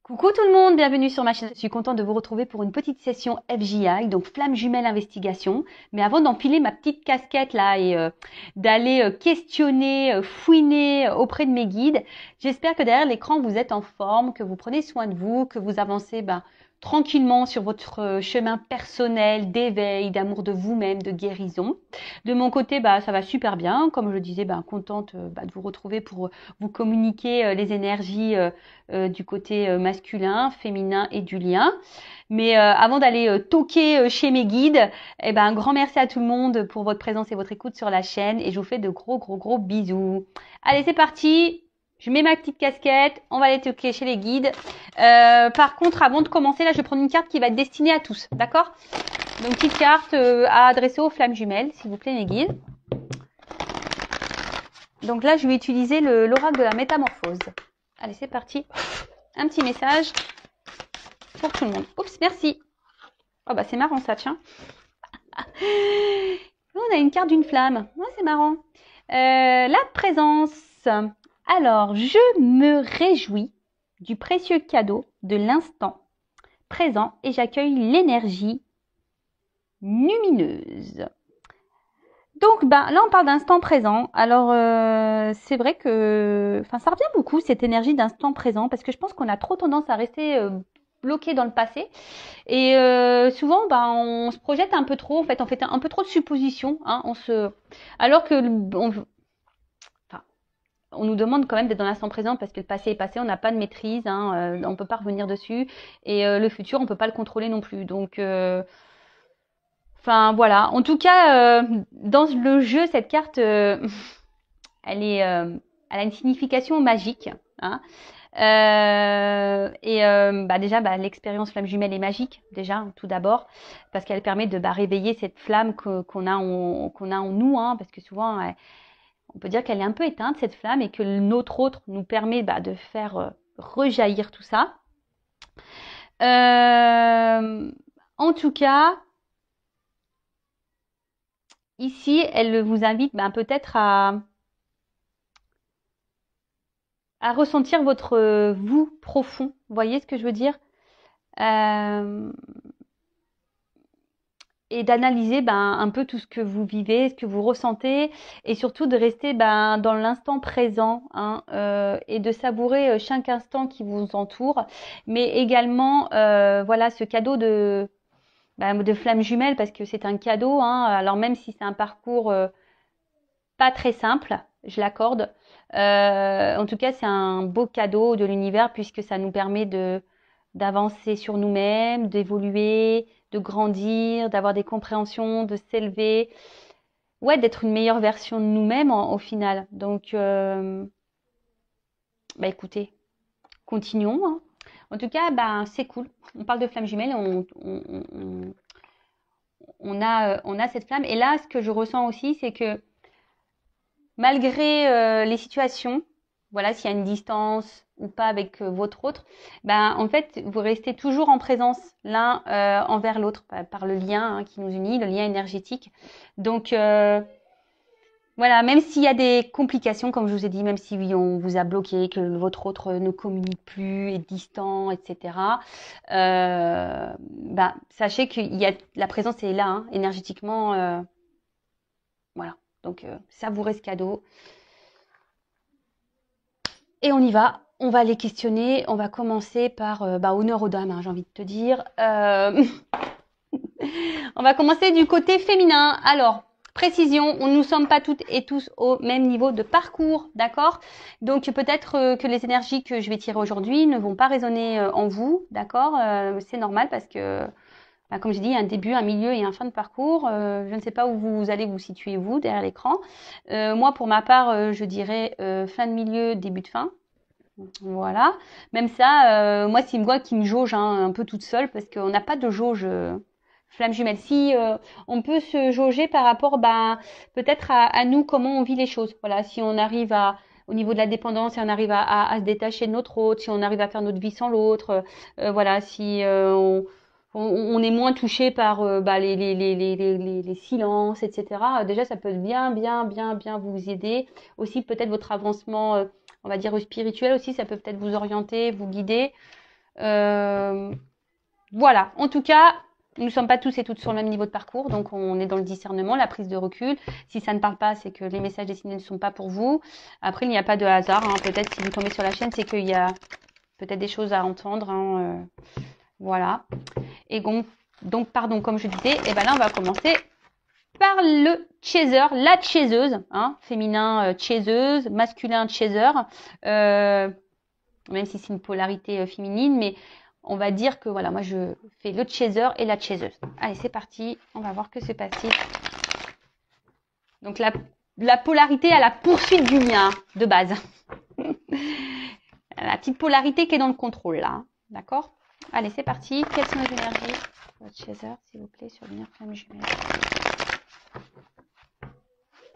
Coucou tout le monde, bienvenue sur ma chaîne. Je suis contente de vous retrouver pour une petite session FJI, donc flamme jumelle investigation. Mais avant d'empiler ma petite casquette là et d'aller questionner, fouiner auprès de mes guides, j'espère que derrière l'écran vous êtes en forme, que vous prenez soin de vous, que vous avancez tranquillement sur votre chemin personnel d'éveil, d'amour de vous-même, de guérison. De mon côté, ça va super bien. Comme je disais, contente de vous retrouver pour vous communiquer les énergies du côté masculin, féminin et du lien. Mais avant d'aller toquer chez mes guides, un grand merci à tout le monde pour votre présence et votre écoute sur la chaîne. Et je vous fais de gros bisous. Allez, c'est parti. Je mets ma petite casquette, on va aller toquer chez les guides. Par contre, avant de commencer, là, je vais prendre une carte qui va être destinée à tous, d'accord? Donc, petite carte à adresser aux flammes jumelles, s'il vous plaît, mes guides. Donc là, je vais utiliser l'oracle de la métamorphose. Allez, c'est parti. Un petit message pour tout le monde. Oups, merci. Oh, c'est marrant ça, tiens. On a une carte d'une flamme. Ouais, c'est marrant. La présence. Alors, je me réjouis du précieux cadeau de l'instant présent et j'accueille l'énergie lumineuse. Donc, là, on parle d'instant présent. Alors, c'est vrai que ça revient beaucoup, cette énergie d'instant présent, parce que je pense qu'on a trop tendance à rester bloqué dans le passé. Et souvent, on se projette un peu trop. En fait, on fait un peu trop de suppositions. Hein, alors que on nous demande quand même d'être dans l'instant présent parce que le passé est passé, on n'a pas de maîtrise, on ne peut pas revenir dessus. Et le futur, on ne peut pas le contrôler non plus. Donc, voilà. En tout cas, dans le jeu, cette carte, elle a une signification magique. Hein. Déjà, l'expérience flamme jumelle est magique, déjà, tout d'abord, parce qu'elle permet de réveiller cette flamme qu'on a en nous, hein, parce que souvent, on peut dire qu'elle est un peu éteinte, cette flamme, et que notre autre nous permet de faire rejaillir tout ça. En tout cas, ici, elle vous invite peut-être à ressentir votre vous profond. Vous voyez ce que je veux dire? Et d'analyser un peu tout ce que vous vivez, ce que vous ressentez, et surtout de rester dans l'instant présent, hein, et de savourer chaque instant qui vous entoure, mais également voilà, ce cadeau de flamme jumelle, parce que c'est un cadeau, hein, alors même si c'est un parcours pas très simple, je l'accorde, en tout cas c'est un beau cadeau de l'univers, puisque ça nous permet d'avancer sur nous-mêmes, d'évoluer, de grandir, d'avoir des compréhensions, de s'élever, ouais, d'être une meilleure version de nous-mêmes au final. Donc, écoutez, continuons. Hein. En tout cas, c'est cool. On parle de flamme jumelle, on a cette flamme. Et là, ce que je ressens aussi, c'est que malgré les situations, voilà, s'il y a une distance ou pas avec votre autre, en fait, vous restez toujours en présence l'un envers l'autre par le lien qui nous unit, le lien énergétique. Donc, voilà, même s'il y a des complications, comme je vous ai dit, même si on vous a bloqué, que votre autre ne communique plus, est distant, etc., sachez que la présence est là, hein, énergétiquement. Voilà, donc savourez ce cadeau. Et on y va, on va les questionner, on va commencer par honneur aux dames, hein, j'ai envie de te dire. On va commencer du côté féminin. Alors, précision, nous ne sommes pas toutes et tous au même niveau de parcours, d'accord? Donc peut-être que les énergies que je vais tirer aujourd'hui ne vont pas résonner en vous, d'accord? C'est normal parce que, comme j'ai dit, il y a un début, un milieu et un fin de parcours. Je ne sais pas où vous allez vous situer, vous, derrière l'écran. Moi, pour ma part, je dirais fin de milieu, début de fin. Voilà. Même ça, moi, c'est moi qui me jauge un peu toute seule parce qu'on n'a pas de jauge flamme jumelle. Si on peut se jauger par rapport peut-être à nous, comment on vit les choses. Voilà, si on arrive au niveau de la dépendance, si on arrive à se détacher de notre autre, si on arrive à faire notre vie sans l'autre, voilà, si on est moins touché par les silences, etc. Déjà, ça peut bien vous aider. Aussi, peut-être votre avancement, on va dire spirituel aussi, ça peut peut-être vous orienter, vous guider. Voilà, en tout cas, nous ne sommes pas tous et toutes sur le même niveau de parcours, donc on est dans le discernement, la prise de recul. Si ça ne parle pas, c'est que les messages destinés ne sont pas pour vous. Après, il n'y a pas de hasard, hein. Peut-être si vous tombez sur la chaîne, c'est qu'il y a peut-être des choses à entendre, hein. Voilà. Et donc, pardon, comme je disais, et ben là, on va commencer par le chaser, la chaiseuse, hein, féminin chaiseuse, masculin chaser, même si c'est une polarité féminine, mais on va dire que voilà, moi je fais le chaser et la chaiseuse. Allez, c'est parti, on va voir que c'est passé. Donc la polarité à la poursuite du bien, de base. La petite polarité qui est dans le contrôle là, d'accord? Allez, c'est parti. Quelles sont les énergies? Votre chaser, s'il vous plaît, sur lumière flamme jumelle.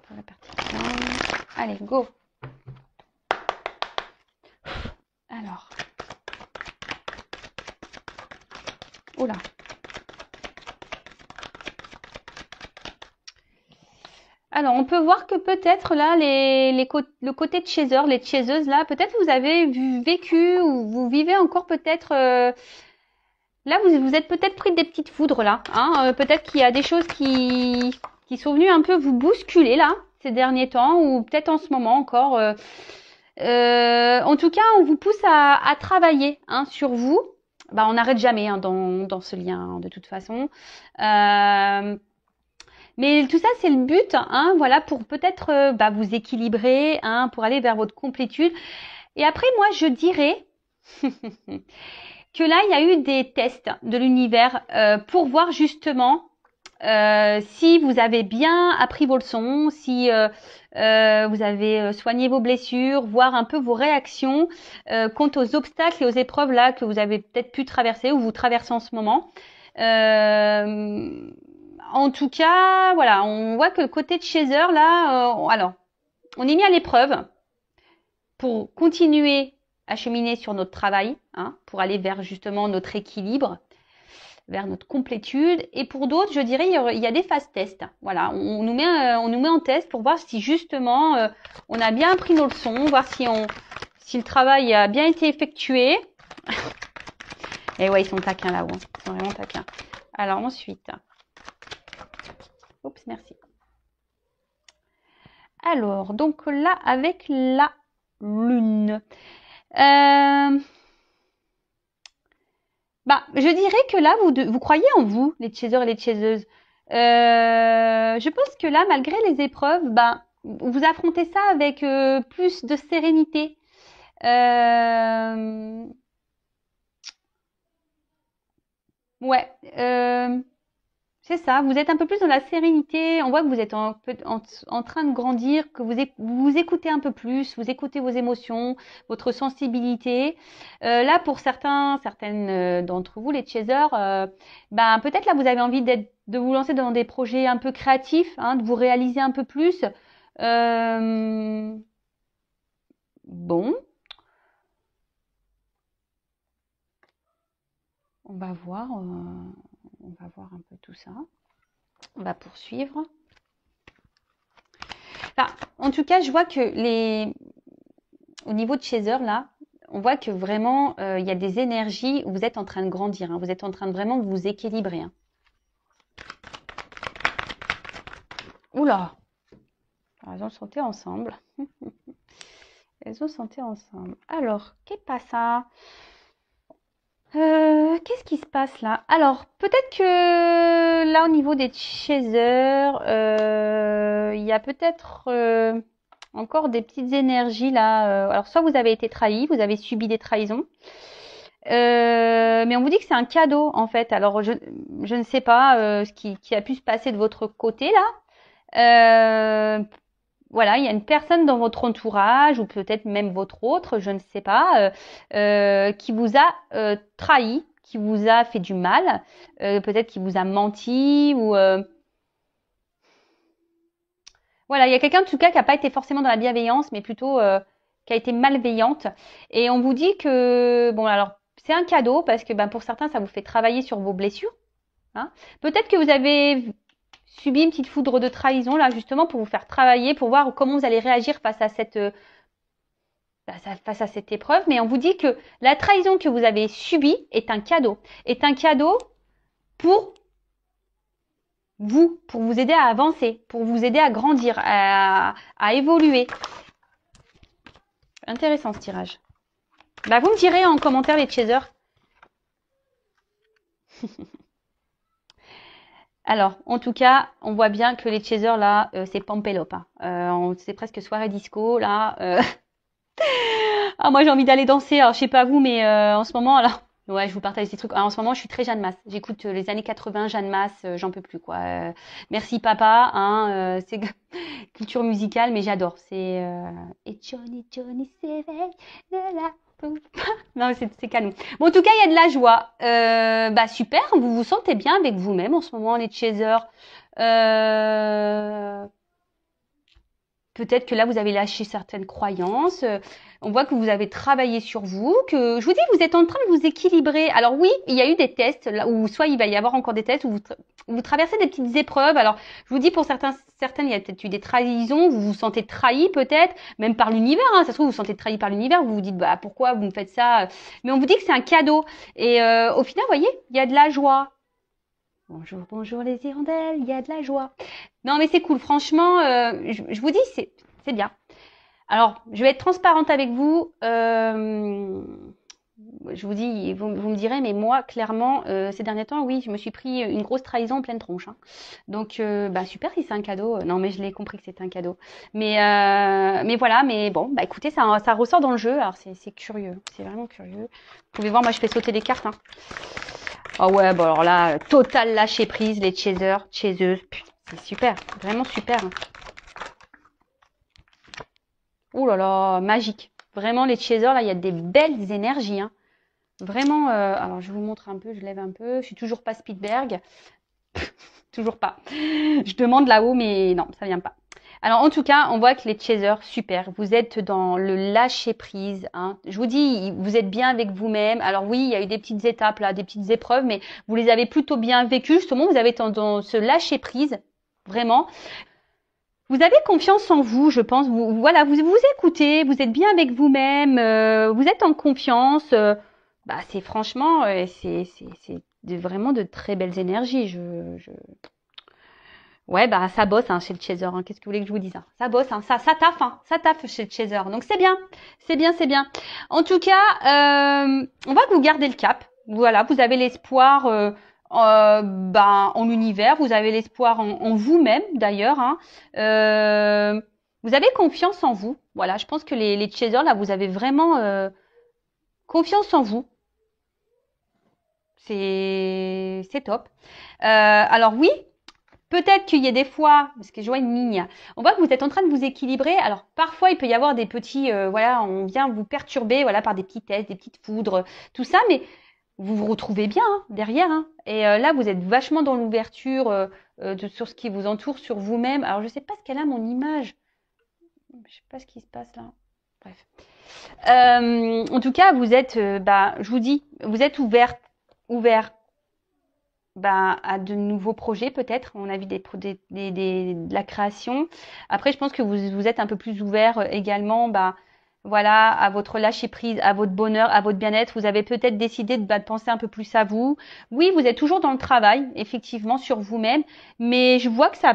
Pour la partie flamme. Allez, go. Alors. Oula. Alors, on peut voir que peut-être là, le côté de chaser, les chaiseuses là, peut-être vous avez vécu ou vous vivez encore peut-être... là, vous êtes peut-être pris des petites foudres là. Hein, peut-être qu'il y a des choses qui sont venues un peu vous bousculer là, ces derniers temps, ou peut-être en ce moment encore. En tout cas, on vous pousse à travailler hein, sur vous. Bah, on n'arrête jamais hein, dans ce lien, hein, de toute façon. Mais tout ça, c'est le but, hein, voilà, pour peut-être vous équilibrer, hein, pour aller vers votre complétude. Et après, moi, je dirais que là, il y a eu des tests de l'univers pour voir justement si vous avez bien appris vos leçons, si vous avez soigné vos blessures, voir un peu vos réactions quant aux obstacles et aux épreuves là que vous avez peut-être pu traverser ou vous traversez en ce moment. En tout cas, voilà, on voit que le côté de chaser là, alors, on est mis à l'épreuve pour continuer à cheminer sur notre travail, hein, pour aller vers justement notre équilibre, vers notre complétude. Et pour d'autres, je dirais, il y a des phases tests. Voilà, on nous met en test pour voir si justement on a bien appris nos leçons, voir si le travail a bien été effectué. Et ouais, ils sont taquins là-haut, ils sont vraiment taquins. Alors ensuite, oups, merci. Alors, donc là, avec la lune. Je dirais que là, vous croyez en vous, les chasers et les chaseuses. Je pense que là, malgré les épreuves, vous affrontez ça avec plus de sérénité. Ouais. C'est ça, vous êtes un peu plus dans la sérénité, on voit que vous êtes en train de grandir, que vous écoutez un peu plus, vous écoutez vos émotions, votre sensibilité. Là, pour certaines d'entre vous, les chasers, peut-être là, vous avez envie de vous lancer dans des projets un peu créatifs, hein, de vous réaliser un peu plus. Bon. On va voir un peu tout ça. On va poursuivre. En tout cas, je vois que au niveau de chaser, là, on voit que vraiment, il y a des énergies où vous êtes en train de grandir. Hein, vous êtes en train de vraiment vous équilibrer. Hein. Oula! Alors, elles ont chanté ensemble. Elles ont chanté ensemble. Alors, qu'est-ce que ça? Qu'est-ce qui se passe là? Alors, peut-être que là, au niveau des chasers, il y a peut-être encore des petites énergies là. Alors, soit vous avez été trahi, vous avez subi des trahisons. Mais on vous dit que c'est un cadeau en fait. Alors, je ne sais pas ce qui a pu se passer de votre côté là. Voilà, il y a une personne dans votre entourage ou peut-être même votre autre, je ne sais pas, qui vous a trahi, qui vous a fait du mal, peut-être qui vous a menti ou voilà, il y a quelqu'un en tout cas qui n'a pas été forcément dans la bienveillance, mais plutôt qui a été malveillante. Et on vous dit que bon, alors c'est un cadeau parce que pour certains ça vous fait travailler sur vos blessures. Hein. Peut-être que vous avez subi une petite foudre de trahison là justement pour vous faire travailler, pour voir comment vous allez réagir face à face à cette épreuve, mais on vous dit que la trahison que vous avez subie est un cadeau pour vous, pour vous aider à avancer, pour vous aider à grandir, à évoluer. Intéressant ce tirage. Bah, vous me direz en commentaire les chasers. Alors, en tout cas, on voit bien que les chasers là, c'est Pampelope. C'est presque soirée disco là. Ah, moi j'ai envie d'aller danser. Alors je sais pas vous, mais en ce moment, alors ouais, je vous partage des trucs. Alors, en ce moment, je suis très Jeanne Masse. J'écoute les années 80, Jeanne Masse, j'en peux plus quoi. Merci papa, hein. C'est culture musicale, mais j'adore. C'est et Johnny s'éveille de la non, c'est canon. Bon, en tout cas, il y a de la joie. Bah super, vous vous sentez bien avec vous-même en ce moment, les chasers. Peut-être que là, vous avez lâché certaines croyances. On voit que vous avez travaillé sur vous, que je vous dis, vous êtes en train de vous équilibrer. Alors oui, il y a eu des tests, là où soit il va y avoir encore des tests où vous traversez des petites épreuves. Alors, je vous dis, pour certaines, il y a peut-être eu des trahisons, vous vous sentez trahi peut-être, même par l'univers. Hein. Ça se trouve, vous vous sentez trahi par l'univers, vous vous dites, bah pourquoi vous me faites ça? Mais on vous dit que c'est un cadeau. Et au final, vous voyez, il y a de la joie. Bonjour, bonjour les hirondelles, il y a de la joie. Non mais c'est cool, franchement, je vous dis, c'est bien. Alors, je vais être transparente avec vous. Je vous dis, vous me direz, mais moi, clairement, ces derniers temps, oui, je me suis pris une grosse trahison en pleine tronche. Hein. Donc, bah super si c'est un cadeau. Non mais je l'ai compris que c'était un cadeau. Mais voilà, mais bon, bah écoutez, ça ressort dans le jeu. Alors c'est curieux, c'est vraiment curieux. Vous pouvez voir, moi je fais sauter les cartes. Hein. Oh ouais, bon alors là, total lâcher prise, les chasers, chaseuses, c'est super, vraiment super. Oh là là, magique. Vraiment, les chasers, là, il y a des belles énergies. Hein. Vraiment, alors je vous montre un peu, je lève un peu. Je suis toujours pas Spielberg. Toujours pas. Je demande là-haut, mais non, ça vient pas. Alors en tout cas, on voit que les chasers, super. Vous êtes dans le lâcher prise. Hein. Je vous dis, vous êtes bien avec vous-même. Alors oui, il y a eu des petites étapes là, des petites épreuves, mais vous les avez plutôt bien vécues. Justement, vous avez été dans ce lâcher prise, vraiment. Vous avez confiance en vous, je pense. Voilà, vous écoutez, vous êtes bien avec vous-même, vous êtes en confiance. Bah c'est franchement, c'est vraiment de très belles énergies. Ouais, bah ça bosse hein, chez le chaser. Hein. Qu'est-ce que vous voulez que je vous dise hein. Ça bosse, hein. Ça taffe chez le chaser. Donc c'est bien, c'est bien, c'est bien. En tout cas, on voit que vous gardez le cap. Voilà, vous avez l'espoir en l'univers, vous avez l'espoir en vous-même d'ailleurs. Hein. Vous avez confiance en vous. Voilà, je pense que les chasers là, vous avez vraiment confiance en vous. C'est top. Alors oui. Peut-être qu'il y a des fois, parce que je vois une ligne, on voit que vous êtes en train de vous équilibrer. Alors parfois il peut y avoir des petits, voilà, on vient vous perturber, voilà, par des petits tests, des petites foudres, tout ça, mais vous vous retrouvez bien hein, derrière. Hein. Et là vous êtes vachement dans l'ouverture sur ce qui vous entoure, sur vous-même. Alors je sais pas ce qu'elle a mon image, je sais pas ce qui se passe là. Bref. En tout cas vous êtes, je vous dis, vous êtes ouvert à de nouveaux projets peut-être. On a vu de la création. Après, je pense que vous êtes un peu plus ouvert également, voilà, à votre lâcher prise, à votre bonheur, à votre bien-être. Vous avez peut-être décidé de penser un peu plus à vous. Oui, vous êtes toujours dans le travail, effectivement, sur vous-même, mais je vois que ça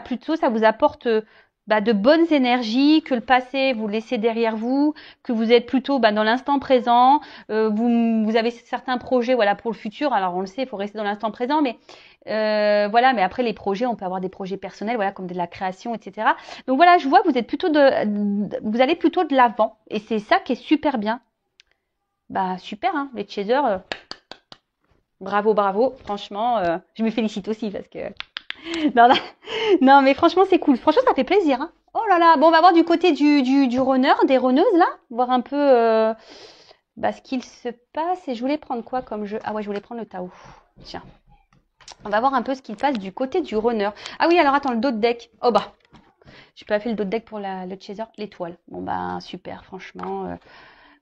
vous apporte de bonnes énergies, que le passé vous laissez derrière vous, que vous êtes plutôt dans l'instant présent, vous avez certains projets voilà pour le futur. Alors on le sait, il faut rester dans l'instant présent, mais voilà. Mais après les projets, on peut avoir des projets personnels, voilà comme de la création, etc. Donc voilà, je vois que vous êtes plutôt vous allez plutôt de l'avant, et c'est ça qui est super bien. Bah super, hein, les chasers, bravo, franchement, je me félicite aussi parce que non, non, mais franchement, c'est cool. Franchement, ça fait plaisir. Hein. Oh là là. Bon, on va voir du côté du runner, des runneuses, là. Voir un peu ce qu'il se passe. Et je voulais prendre quoi comme jeu? Ah ouais, je voulais prendre le Tao. Tiens. On va voir un peu ce qu'il passe du côté du runner. Ah oui, alors attends, le dos de deck. Oh bah. Je peux pas faire le dos de deck pour le chaser. L'étoile. Bon, super, franchement.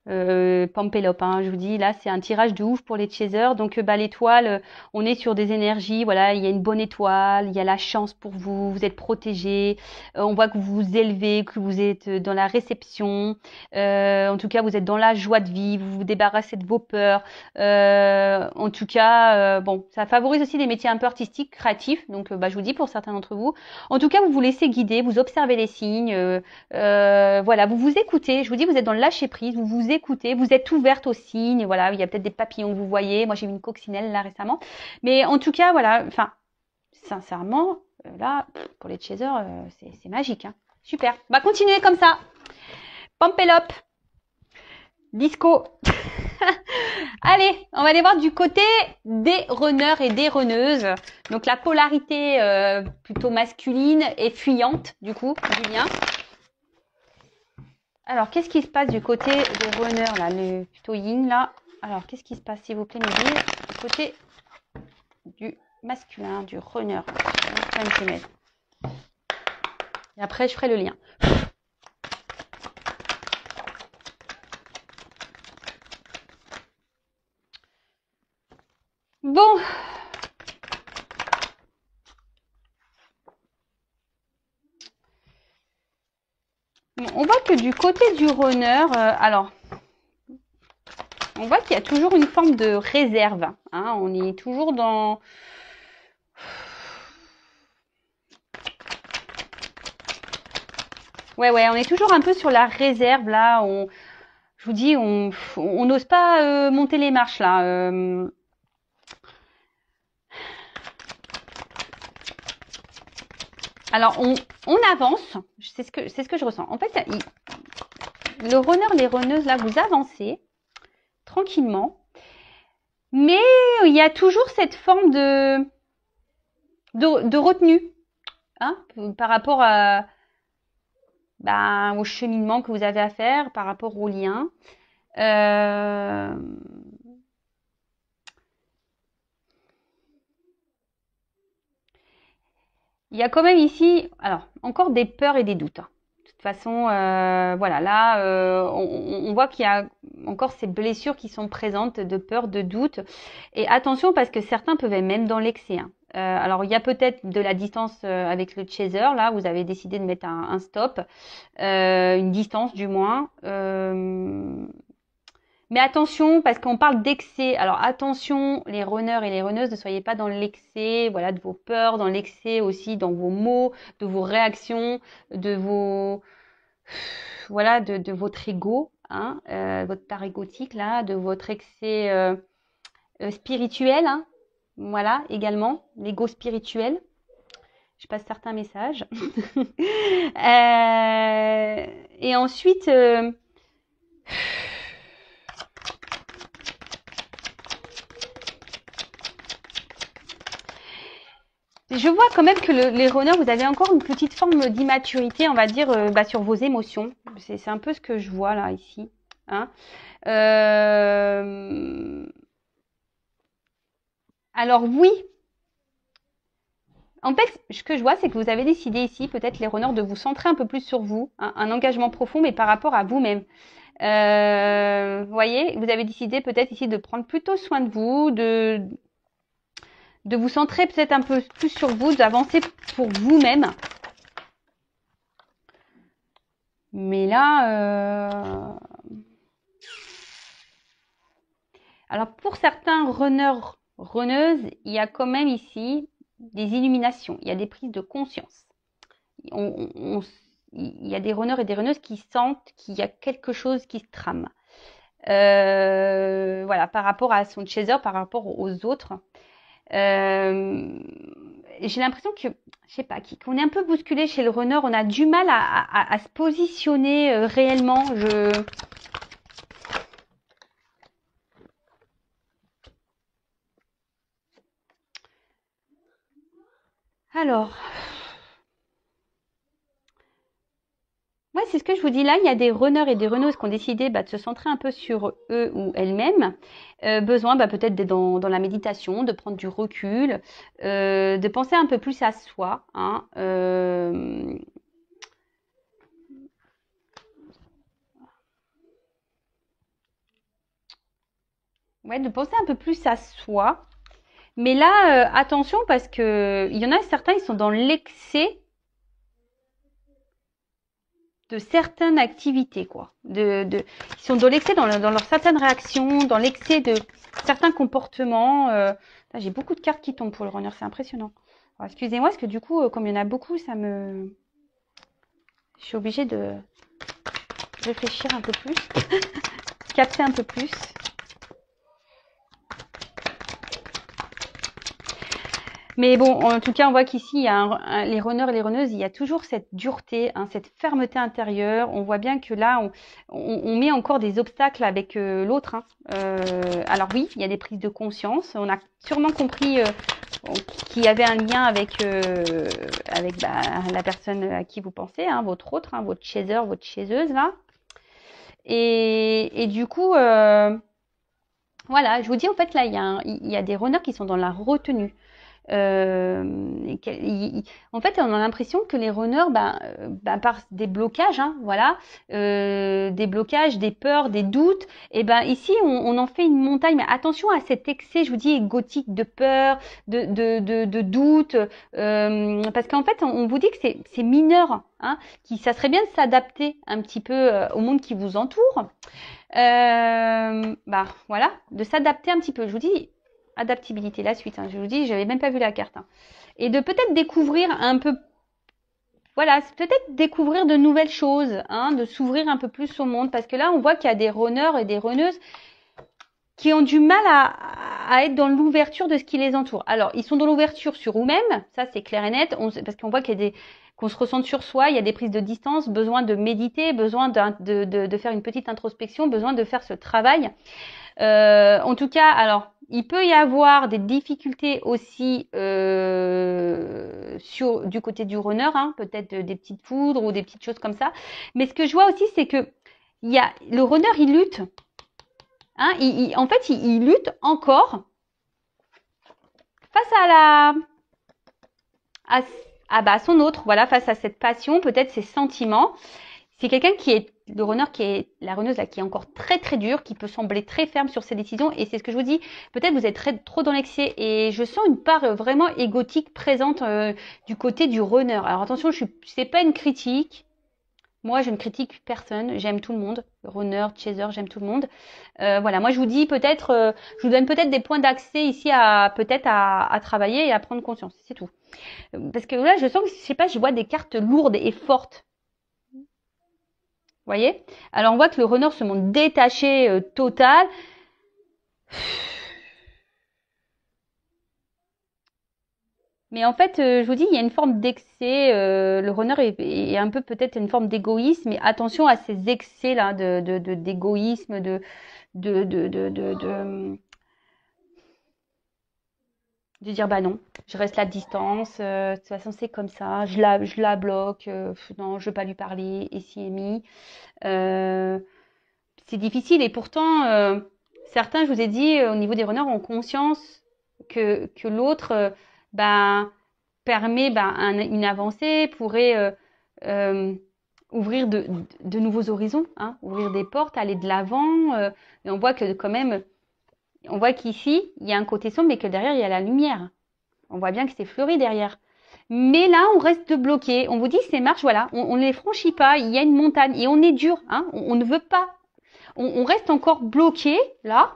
Pampelop, hein, je vous dis, là, c'est un tirage de ouf pour les chasers. Donc, l'étoile, on est sur des énergies. Voilà, il y a une bonne étoile, il y a la chance pour vous, vous êtes protégé. On voit que vous vous élevez, que vous êtes dans la réception. En tout cas, vous êtes dans la joie de vivre, vous vous débarrassez de vos peurs. En tout cas, bon, ça favorise aussi des métiers un peu artistiques, créatifs. Donc, je vous dis, pour certains d'entre vous. En tout cas, vous vous laissez guider, vous observez les signes. Voilà, vous vous écoutez. Je vous dis, vous êtes dans le lâcher prise, vous vous écoutez, vous êtes ouverte aux signes. Voilà, il y a peut-être des papillons que vous voyez. Moi, j'ai vu une coccinelle là récemment. Mais en tout cas, voilà. Enfin, sincèrement, là, pour les chasers, c'est magique. Hein. Super. Bah, continuez comme ça. Pampelop. Disco. Allez, on va aller voir du côté des runners et des runneuses. Donc la polarité plutôt masculine et fuyante, du coup, Julien. Alors, qu'est-ce qui se passe du côté des runners, là, le plutôt yin, là? Alors, qu'est-ce qui se passe, s'il vous plaît, me dire, du côté du masculin, du runner. Et après, je ferai le lien. Bon. On voit que du côté du runner, alors, on voit qu'il y a toujours une forme de réserve. Hein, on est toujours dans... Ouais, on est toujours un peu sur la réserve, là. Je vous dis, on n'ose pas monter les marches, là. Alors, on avance. C'est ce que je ressens. En fait, le runner, les runneuses, là, vous avancez tranquillement. Mais il y a toujours cette forme de retenue hein, par rapport au cheminement que vous avez à faire, par rapport au lien. Il y a quand même ici, alors, encore des peurs et des doutes. Hein. De toute façon, voilà, là, on voit qu'il y a encore ces blessures qui sont présentes de peur, de doute. Et attention, parce que certains peuvent être même dans l'excès. Hein. Alors, il y a peut-être de la distance avec le chaser. Là, vous avez décidé de mettre un stop, une distance du moins. Mais attention, parce qu'on parle d'excès. Alors attention, les runners et les runneuses, ne soyez pas dans l'excès, voilà, de vos peurs, dans l'excès aussi, dans vos mots, de vos réactions, de vos, voilà, de votre ego, hein, votre part égotique là, de votre excès spirituel, hein, voilà, également, l'ego spirituel. Je passe certains messages. Et ensuite. Je vois quand même que les runners, vous avez encore une petite forme d'immaturité, on va dire, sur vos émotions. C'est un peu ce que je vois là, ici. Hein. Alors oui. En fait, ce que je vois, c'est que vous avez décidé ici, peut-être les runners, de vous centrer un peu plus sur vous, hein, un engagement profond, mais par rapport à vous-même. Vous voyez, vous avez décidé peut-être ici de prendre plutôt soin de vous, de vous centrer peut-être un peu plus sur vous, d'avancer pour vous-même. Mais là, alors pour certains runners, runneuses, il y a quand même ici des illuminations, il y a des prises de conscience. Il y a des runners et des runneuses qui sentent qu'il y a quelque chose qui se trame. Voilà, par rapport à son chaser, par rapport aux autres. J'ai l'impression que, je sais pas, qu'on est un peu bousculé chez le runner. On a du mal à se positionner réellement. Alors, ouais, c'est ce que je vous dis là. Il y a des runners et des runneuses qui ont décidé de se centrer un peu sur eux ou elles-mêmes. Besoin peut-être d'être dans la méditation, de prendre du recul, de penser un peu plus à soi. Hein, Ouais, de penser un peu plus à soi. Mais là, attention parce que il y en a certains, ils sont dans l'excès de certaines activités, quoi. Ils sont dans l'excès dans leurs certaines réactions, dans l'excès de certains comportements. Là, j'ai beaucoup de cartes qui tombent pour le runner, c'est impressionnant. Alors, excusez-moi, parce que du coup, comme il y en a beaucoup, je suis obligée de réfléchir un peu plus, capter un peu plus. Mais bon, en tout cas, on voit qu'ici, il y a les runners et les runneuses, il y a toujours cette dureté, hein, cette fermeté intérieure. On voit bien que là, on met encore des obstacles avec l'autre. Hein. Alors oui, il y a des prises de conscience. On a sûrement compris qu'il y avait un lien avec la personne à qui vous pensez, hein, votre autre, hein, votre chaser, votre chaiseuse là. Et du coup, voilà, je vous dis en fait là, il y a des runners qui sont dans la retenue. En fait, on a l'impression que les runners, par des blocages, hein, voilà, des blocages, des peurs, des doutes, et ben ici, on en fait une montagne. Mais attention à cet excès, je vous dis, égotique de peur, de doute, parce qu'en fait, on vous dit que c'est mineur, hein, ça serait bien de s'adapter un petit peu au monde qui vous entoure. Voilà, de s'adapter un petit peu. Je vous dis adaptabilité, la suite. Hein, je vous dis, j'avais même pas vu la carte. Hein. Et de peut-être découvrir un peu, voilà, c'est peut-être découvrir de nouvelles choses, hein, de s'ouvrir un peu plus au monde, parce que là, on voit qu'il y a des runners et des runneuses qui ont du mal à être dans l'ouverture de ce qui les entoure. Alors, ils sont dans l'ouverture sur eux-mêmes, ça c'est clair et net, parce qu'on voit qu'il y a qu'on se ressente sur soi, il y a des prises de distance, besoin de méditer, besoin de faire une petite introspection, besoin de faire ce travail. En tout cas, alors, il peut y avoir des difficultés aussi du côté du runner, hein, peut-être des petites foudres ou des petites choses comme ça. Mais ce que je vois aussi, c'est que le runner, il lutte. Hein, en fait, il lutte encore face à son autre, voilà, face à cette passion, peut-être ses sentiments. C'est quelqu'un le runner la runneuse là, qui est encore très très dur, qui peut sembler très ferme sur ses décisions. Et c'est ce que je vous dis, peut-être vous êtes trop dans l'excès. Et je sens une part vraiment égotique présente du côté du runner. Alors attention, c'est pas une critique. Moi, je ne critique personne. J'aime tout le monde. Runner, chaser, j'aime tout le monde. Voilà, moi je vous dis peut-être, je vous donne peut-être des points d'accès ici à travailler et à prendre conscience. C'est tout. Parce que là, je sens que, je sais pas, je vois des cartes lourdes et fortes. Vous voyez? Alors on voit que le runner se montre détaché total. Mais en fait, je vous dis, il y a une forme d'excès. Le runner est un peu peut-être une forme d'égoïsme. Mais attention à ces excès là d'égoïsme, de dire bah non, je reste à distance. De toute façon, c'est comme ça. Je la bloque. Non, je veux pas lui parler. Et si émis. C'est difficile et pourtant certains, je vous ai dit, au niveau des runners, ont conscience que l'autre permet une avancée, pourrait ouvrir de nouveaux horizons, hein, ouvrir des portes, aller de l'avant. Et on voit que quand même, on voit qu'ici, il y a un côté sombre, mais que derrière, il y a la lumière. On voit bien que c'est fleuri derrière. Mais là, on reste bloqué. On vous dit, ces marches, voilà, on ne les franchit pas. Il y a une montagne et on est dur. Hein, on ne veut pas. On reste encore bloqué, là.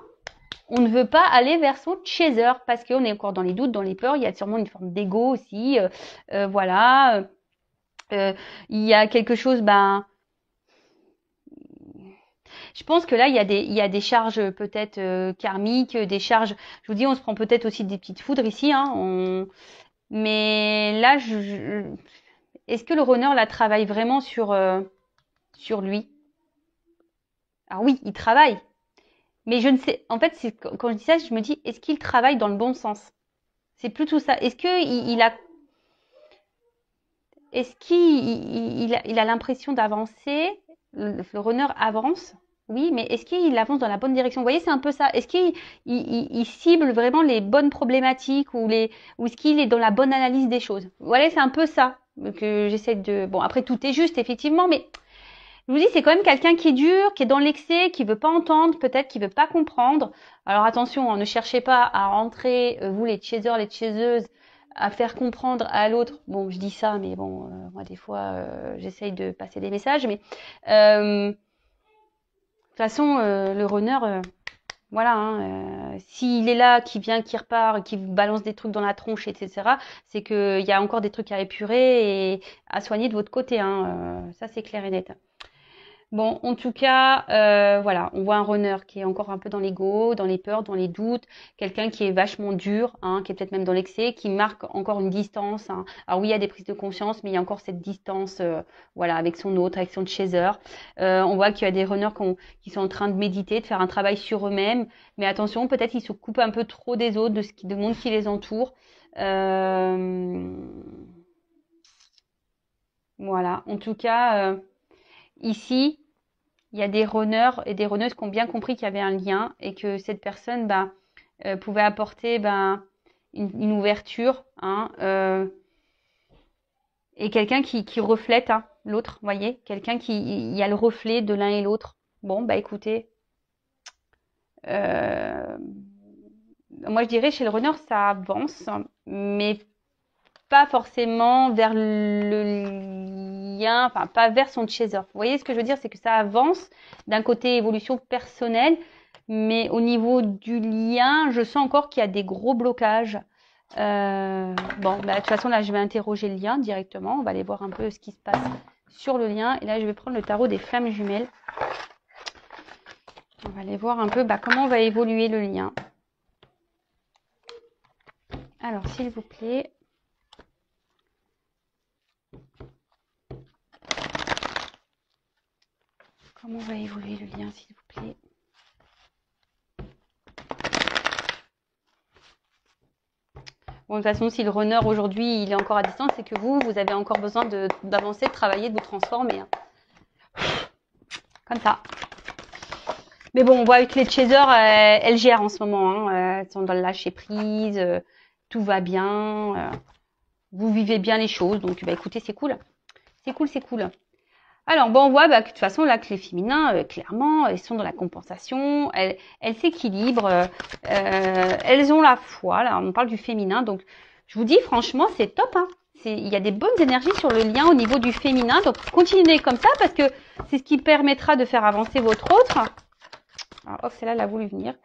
On ne veut pas aller vers son chaser parce qu'on est encore dans les doutes, dans les peurs. Il y a sûrement une forme d'ego aussi. Voilà. Il y a quelque chose, je pense que là, il y a des charges peut-être karmiques, des charges. Je vous dis, on se prend peut-être aussi des petites foudres ici. Hein, mais là, est-ce que le runner là travaille vraiment sur lui? Alors oui, il travaille. Mais je ne sais, en fait, quand je dis ça, je me dis, est-ce qu'il travaille dans le bon sens? C'est plutôt ça. Est-ce qu'il a l'impression d'avancer? Le runner avance? Oui, mais est-ce qu'il avance dans la bonne direction? Vous voyez, c'est un peu ça. Est-ce qu'il cible vraiment les bonnes problématiques ou est-ce qu'il est dans la bonne analyse des choses? Voilà, c'est un peu ça que j'essaie de. Bon, après tout est juste effectivement, mais Je vous dis, c'est quand même quelqu'un qui est dur, qui est dans l'excès, qui veut pas entendre, peut-être qui veut pas comprendre. Alors attention, hein, ne cherchez pas à rentrer, vous les chasers, les chaseuses, à faire comprendre à l'autre. Bon, je dis ça, mais bon, moi des fois, j'essaye de passer des messages, mais de toute façon, le runner, voilà, hein, s'il est là, qui vient, qui repart, qui vous balance des trucs dans la tronche, etc., c'est qu'il y a encore des trucs à épurer et à soigner de votre côté, hein, ça c'est clair et net. Bon, en tout cas, voilà, on voit un runner qui est encore un peu dans l'ego, dans les peurs, dans les doutes, quelqu'un qui est vachement dur, hein, qui est peut-être même dans l'excès, qui marque encore une distance, hein. Alors oui, il y a des prises de conscience, mais il y a encore cette distance, voilà, avec son autre, avec son chaser. On voit qu'il y a des runners qui sont en train de méditer, de faire un travail sur eux-mêmes, mais attention, peut-être ils se coupent un peu trop des autres, du monde qui les entoure. Voilà, en tout cas, ici. Il y a des runners et des runneuses qui ont bien compris qu'il y avait un lien et que cette personne pouvait apporter une ouverture, hein, et quelqu'un qui reflète, hein, l'autre, vous voyez, quelqu'un il y a le reflet de l'un et l'autre. Bon, bah écoutez, euh, moi je dirais chez le runner ça avance, mais pas forcément vers le lien, enfin pas vers son chaser. Vous voyez ce que je veux dire, c'est que ça avance d'un côté évolution personnelle, mais au niveau du lien, je sens encore qu'il y a des gros blocages. Bon, de toute façon là, je vais interroger le lien directement. On va aller voir un peu ce qui se passe sur le lien. Et là, je vais prendre le tarot des flammes jumelles. On va aller voir un peu comment va évoluer le lien. Alors, s'il vous plaît. Comment va évoluer le lien, s'il vous plaît? Bon, de toute façon, si le runner aujourd'hui il est encore à distance, c'est que vous avez encore besoin d'avancer, de travailler, de vous transformer, hein. Comme ça. Mais bon, on voit avec les chasers, elles gèrent en ce moment, hein, elles sont dans le lâcher prise, tout va bien, vous vivez bien les choses, donc écoutez, c'est cool. C'est cool, c'est cool. Alors, bon, on voit que de toute façon, là, que les féminins, clairement, elles sont dans la compensation, elles s'équilibrent, elles ont la foi, là, on parle du féminin, donc je vous dis, franchement, c'est top, hein. Il y a des bonnes énergies sur le lien au niveau du féminin, donc continuez comme ça, parce que c'est ce qui permettra de faire avancer votre autre. Alors, hop, celle-là, elle a voulu venir.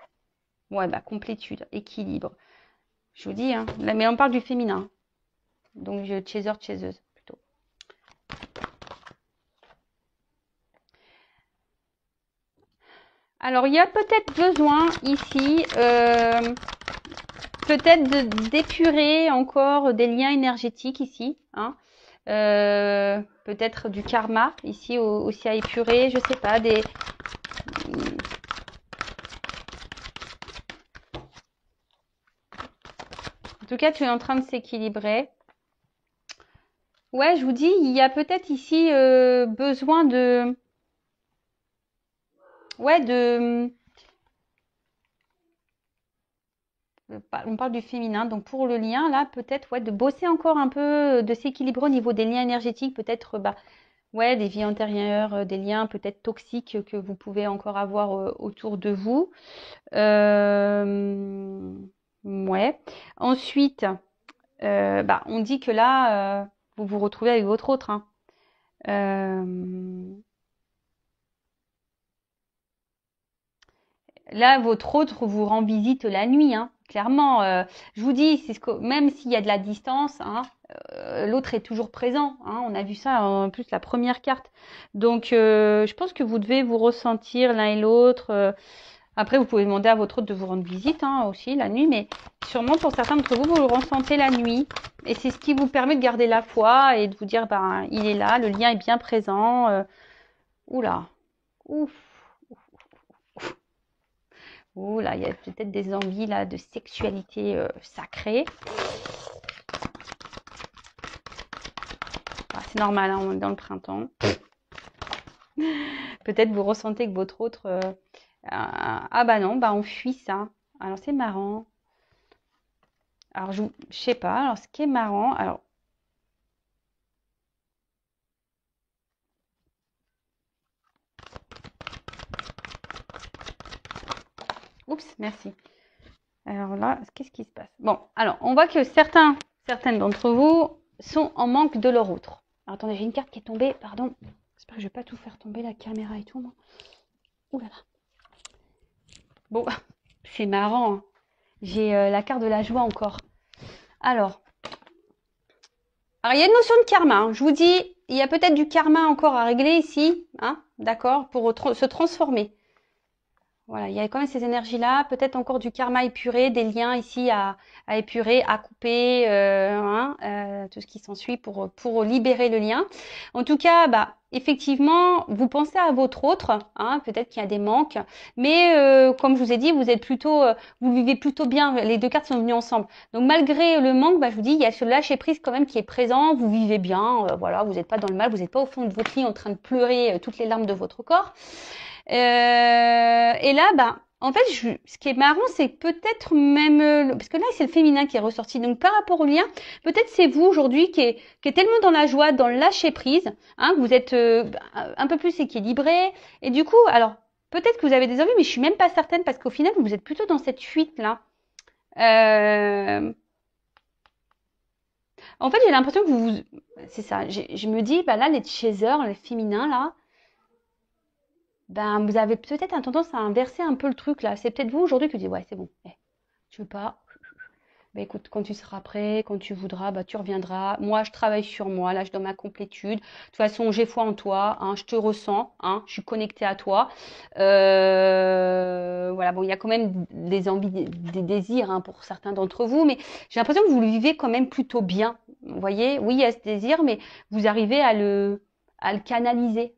Ouais, complétude, équilibre. Je vous dis, hein, là, mais on parle du féminin, donc chaser, chaseuse. Alors, il y a peut-être besoin ici, peut-être d'épurer encore des liens énergétiques ici, hein. Peut-être du karma ici aussi à épurer, je sais pas, En tout cas, tu es en train de s'équilibrer. Ouais, je vous dis, il y a peut-être ici besoin de... Ouais, on parle du féminin, donc pour le lien, là, peut-être, ouais, de bosser encore un peu, de s'équilibrer au niveau des liens énergétiques, peut-être, ouais, des vies antérieures, des liens peut-être toxiques que vous pouvez encore avoir autour de vous. Ouais. Ensuite, on dit que là, vous vous retrouvez avec votre autre, hein. Là, votre autre vous rend visite la nuit, hein, clairement. Je vous dis, même s'il y a de la distance, hein, l'autre est toujours présent, hein. On a vu ça en plus la première carte. Donc, je pense que vous devez vous ressentir l'un et l'autre. Après, vous pouvez demander à votre autre de vous rendre visite, hein, aussi la nuit, mais sûrement pour certains d'entre vous, vous le ressentez la nuit. Et c'est ce qui vous permet de garder la foi et de vous dire, il est là, le lien est bien présent. Oula, ouf. Ouh là, il y a peut-être des envies là de sexualité sacrée. C'est normal, hein, on est dans le printemps. Peut-être vous ressentez que votre autre... non, on fuit ça. Alors c'est marrant. Alors je sais pas. Alors ce qui est marrant, alors Oups, merci. Alors là, qu'est-ce qui se passe? Bon, alors, on voit que certaines d'entre vous sont en manque de leur autre. Alors, attendez, j'ai une carte qui est tombée, pardon. J'espère que je vais pas tout faire tomber, la caméra et tout, moi. Ouh là là. Bon, c'est marrant, hein. J'ai la carte de la joie encore. Alors, il y a une notion de karma, hein. Je vous dis, il y a peut-être du karma encore à régler ici, hein, d'accord, pour se transformer. Voilà, il y a quand même ces énergies-là, peut-être encore du karma épuré, des liens ici à épurer, à couper, tout ce qui s'ensuit pour libérer le lien. En tout cas, bah, effectivement, vous pensez à votre autre, hein, peut-être qu'il y a des manques, mais comme je vous ai dit, vous êtes plutôt, vous vivez plutôt bien. Les deux cartes sont venues ensemble. Donc malgré le manque, bah, je vous dis, il y a ce lâcher prise quand même qui est présent. Vous vivez bien, voilà, vous n'êtes pas dans le mal, vous n'êtes pas au fond de votre lit en train de pleurer toutes les larmes de votre corps. Et là, bah, en fait, ce qui est marrant, c'est peut-être même, parce que là, c'est le féminin qui est ressorti. Donc, par rapport au lien, peut-être c'est vous aujourd'hui qui est tellement dans la joie, dans le lâcher prise, hein, que vous êtes un peu plus équilibré. Et du coup, alors, peut-être que vous avez des envies, mais je suis même pas certaine parce qu'au final, vous êtes plutôt dans cette fuite-là. En fait, j'ai l'impression que c'est ça. Je me dis, bah là, les chasers, les féminins, là, ben, vous avez peut-être tendance à inverser un peu le truc là. C'est peut-être vous aujourd'hui qui dites ouais, c'est bon. Tu veux pas? Ben écoute, quand tu seras prêt, quand tu voudras, bah tu reviendras. Moi, je travaille sur moi. Là, je donne ma complétude. De toute façon, j'ai foi en toi. Hein, je te ressens. Hein, je suis connectée à toi. Voilà. Bon, il y a quand même des envies, des désirs hein, pour certains d'entre vous, mais j'ai l'impression que vous le vivez quand même plutôt bien. Vous voyez? Oui, il y a ce désir, mais vous arrivez à le canaliser.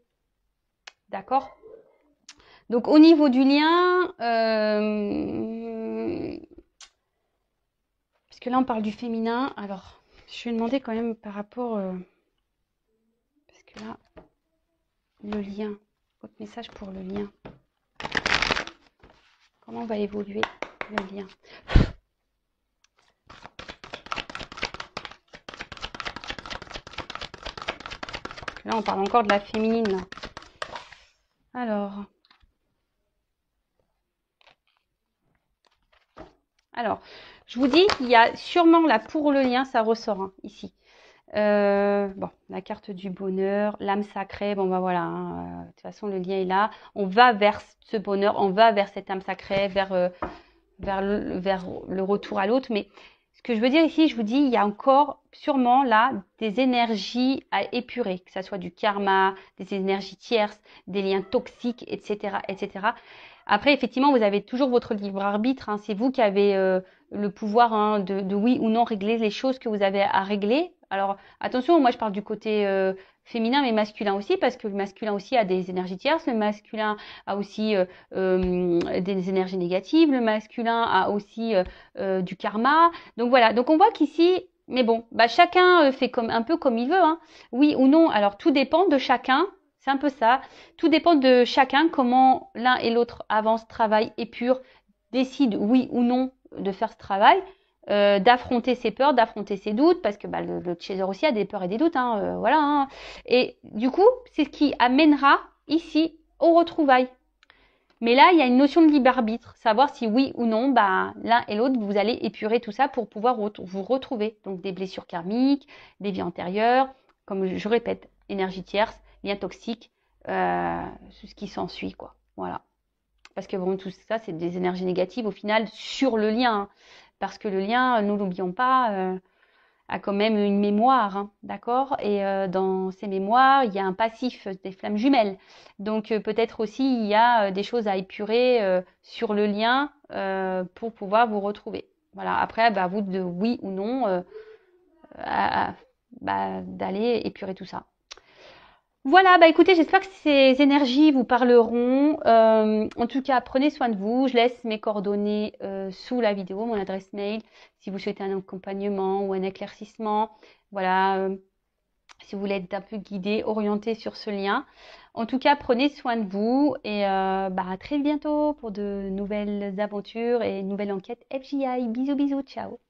D'accord? Donc au niveau du lien, parce que là on parle du féminin, alors je vais demander quand même par rapport, parce que là, le lien, votre message pour le lien, comment va évoluer le lien? Là on parle encore de la féminine. Là. Alors, je vous dis, il y a sûrement là pour le lien, ça ressort hein, ici. Bon, la carte du bonheur, l'âme sacrée, bon bah voilà, hein, de toute façon le lien est là. On va vers ce bonheur, on va vers cette âme sacrée, vers le retour à l'autre. Mais ce que je veux dire ici, je vous dis, il y a encore sûrement là des énergies à épurer, que ça soit du karma, des énergies tierces, des liens toxiques, etc., etc. Après, effectivement, vous avez toujours votre libre arbitre. Hein, c'est vous qui avez le pouvoir hein, de oui ou non régler les choses que vous avez à régler. Alors, attention, moi je parle du côté féminin, mais masculin aussi, parce que le masculin aussi a des énergies tierces. Le masculin a aussi des énergies négatives. Le masculin a aussi du karma. Donc voilà. Donc on voit qu'ici, mais bon, bah chacun fait comme un peu comme il veut. Hein. Oui ou non. Alors tout dépend de chacun. C'est un peu ça. Tout dépend de chacun, comment l'un et l'autre avancent, travaillent, épurent, décident oui ou non de faire ce travail, d'affronter ses peurs, d'affronter ses doutes, parce que bah, le chaser aussi a des peurs et des doutes, hein, voilà. Hein. Et du coup, c'est ce qui amènera ici aux retrouvailles. Mais là, il y a une notion de libre arbitre, savoir si oui ou non, bah, l'un et l'autre, vous allez épurer tout ça pour pouvoir vous retrouver. Donc des blessures karmiques, des vies antérieures, comme je répète, énergie tierce, lien toxique, ce qui s'ensuit, quoi. Voilà. Parce que bon, tout ça, c'est des énergies négatives au final sur le lien. Hein. Parce que le lien, nous l'oublions pas, a quand même une mémoire, hein, d'accord? Et dans ces mémoires, il y a un passif des flammes jumelles. Donc peut-être aussi il y a des choses à épurer sur le lien pour pouvoir vous retrouver. Voilà. Après, bah, vous de oui ou non d'aller épurer tout ça. Voilà, bah écoutez, j'espère que ces énergies vous parleront. En tout cas, prenez soin de vous. Je laisse mes coordonnées sous la vidéo, mon adresse mail, si vous souhaitez un accompagnement ou un éclaircissement. Voilà, si vous voulez être un peu guidé, orienté sur ce lien. En tout cas, prenez soin de vous et à très bientôt pour de nouvelles aventures et une nouvelle enquête FJI. Bisous, bisous, ciao.